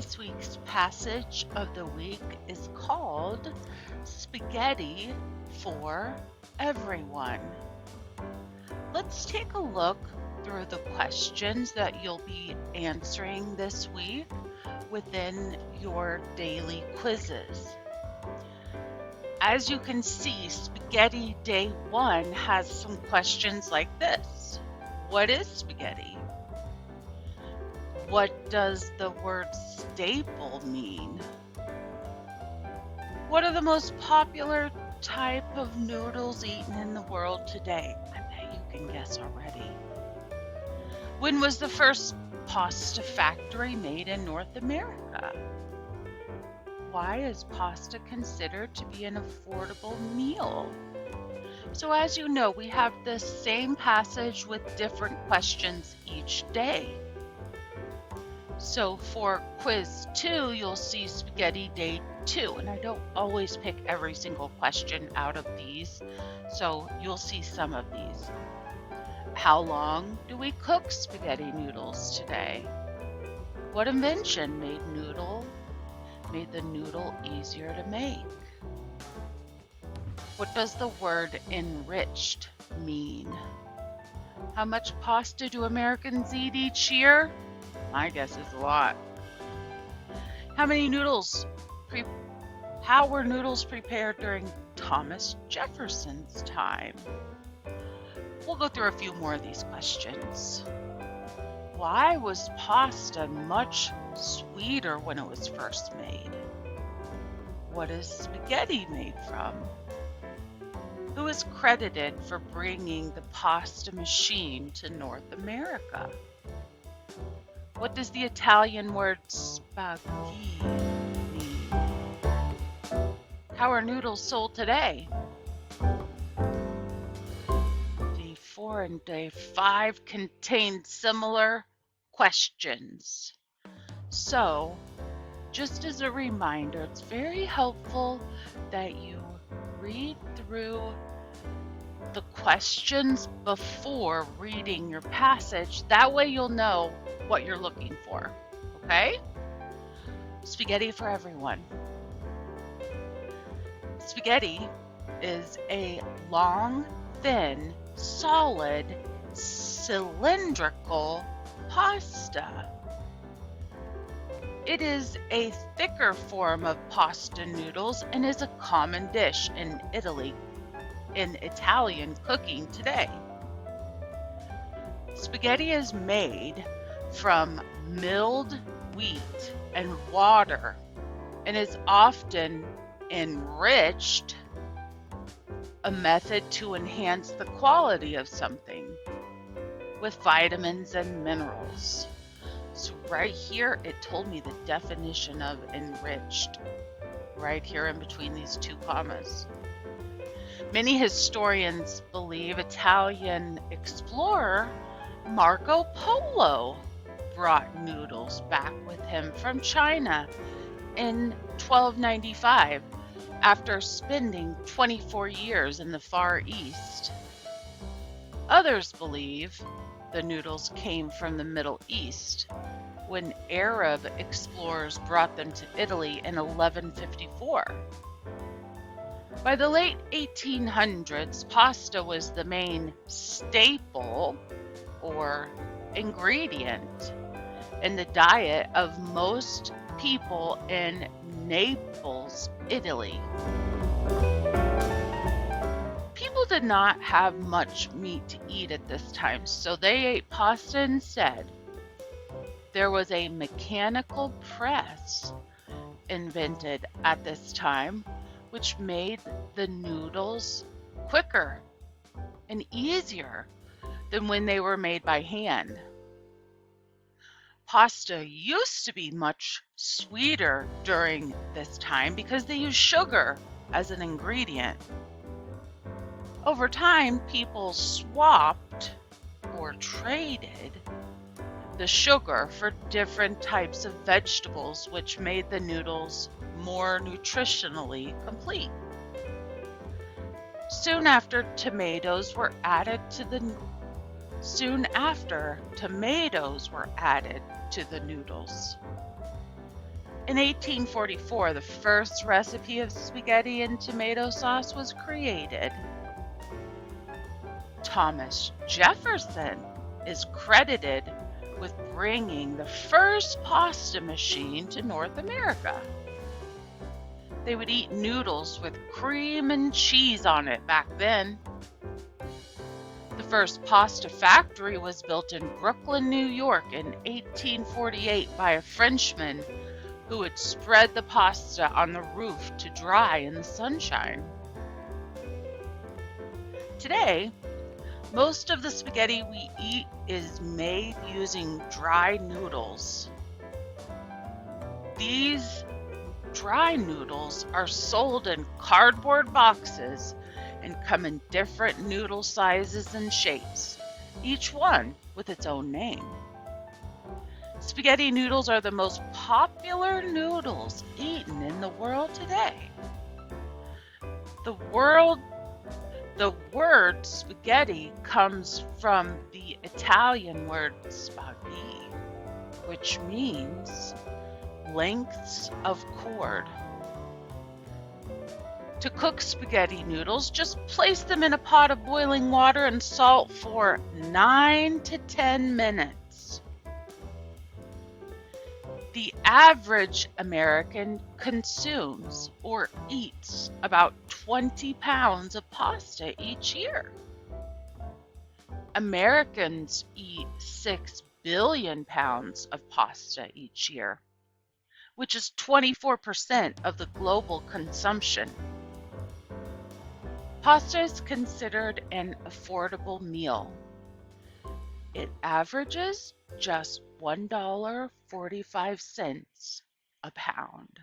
This week's passage of the week is called Spaghetti for Everyone. Let's take a look through the questions that you'll be answering this week within your daily quizzes. As you can see, Spaghetti Day 1 has some questions like this. What is spaghetti? What does the word staple mean? What are the most popular type of noodles eaten in the world today? I bet you can guess already. When was the first pasta factory made in North America? Why is pasta considered to be an affordable meal? So as you know, we have the same passage with different questions each day. So for quiz 2, you'll see Spaghetti Day 2, and I don't always pick every single question out of these, so you'll see some of these. How long do we cook spaghetti noodles today? What invention made the noodle easier to make? What does the word enriched mean? How much pasta do Americans eat each year? My guess is a lot. How were noodles prepared during Thomas Jefferson's time? We'll go through a few more of these questions. Why was pasta much sweeter when it was first made? What is spaghetti made from? Who is credited for bringing the pasta machine to North America? What does the Italian word spaghetti mean? How are noodles sold today? Day 4 and Day 5 contain similar questions. So, just as a reminder, it's very helpful that you read through the questions before reading your passage. That way you'll know what you're looking for, okay? Spaghetti for everyone. Spaghetti is a long, thin, solid, cylindrical pasta. It is a thicker form of pasta noodles and is a common dish in Italy, in Italian cooking today. Spaghetti is made from milled wheat and water and is often enriched, a method to enhance the quality of something with vitamins and minerals. So right here, it told me the definition of enriched, right here in between these two commas. Many historians believe Italian explorer Marco Polo brought noodles back with him from China in 1295 after spending 24 years in the Far East. Others believe the noodles came from the Middle East when Arab explorers brought them to Italy in 1154. By the late 1800s, pasta was the main staple or ingredient in the diet of most people in Naples, Italy. People did not have much meat to eat at this time, so they ate pasta instead. There was a mechanical press invented at this time, which made the noodles quicker and easier than when they were made by hand. Pasta used to be much sweeter during this time because they used sugar as an ingredient. Over time, people swapped or traded the sugar for different types of vegetables, which made the noodles more nutritionally complete. Soon after tomatoes were added to the noodles. In 1844, the first recipe of spaghetti and tomato sauce was created. Thomas Jefferson is credited with bringing the first pasta machine to North America. They would eat noodles with cream and cheese on it back then. The first pasta factory was built in Brooklyn, New York in 1848 by a Frenchman who would spread the pasta on the roof to dry in the sunshine. Today, most of the spaghetti we eat is made using dry noodles. These dry noodles are sold in cardboard boxes and come in different noodle sizes and shapes, each one with its own name. Spaghetti noodles are the most popular noodles eaten in the world today. The word spaghetti comes from the Italian word spaghi, which means lengths of cord. To cook spaghetti noodles, just place them in a pot of boiling water and salt for 9 to 10 minutes. The average American consumes or eats about 20 pounds of pasta each year. Americans eat 6 billion pounds of pasta each year, which is 24% of the global consumption. Pasta is considered an affordable meal. It averages just $1.45 a pound.